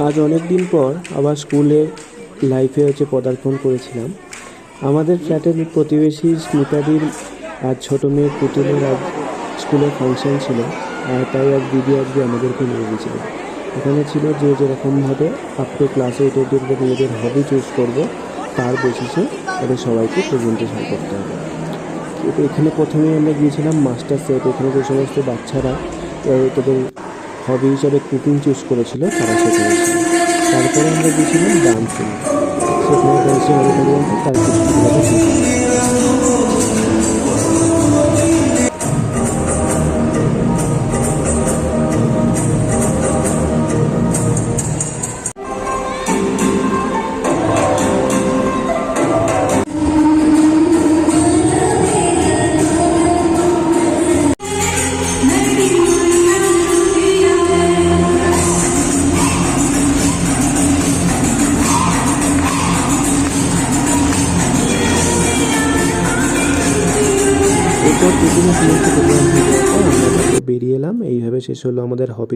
আজ অনেক দিন পর আবার স্কুলের লাইফে পদার্পণ করেছিলাম। আমাদের ফ্ল্যাটের প্রতিবেশী স্মিতাদির আজ ছোটো মেয়ের পুতুলের আজ স্কুলে ফাংশন ছিল, আর তাই আজ দিদি আজকে আমাদেরকে নিয়ে গিয়েছিল। এখানে ছিল যে যেরকমভাবে আপ টু ক্লাস 8 অবধি নিজেদের হবি চুজ করবো, তার বেসিসে তাদের সবাইকে প্রেজেন্টেশন করতে হবে। তো এখানে প্রথমেই আমরা গিয়েছিলাম মাস্টার সেট। এখানে যে সমস্ত বাচ্চারা তাদের হবি হিসাবে কুকিং চুজ করেছিল তারা সেখানে ছিল। তারপরে আমরা গিয়েছিলাম ডান্সিং, সেখানে ডান্সিং অডিটোরিয়ামে তার কিছু এরপর প্রতিদিন সমস্ত প্রোগ্রাম হয়ে যাওয়ার পর আমরা বেরিয়ে এলাম। এইভাবে শেষ হলো আমাদের হবি।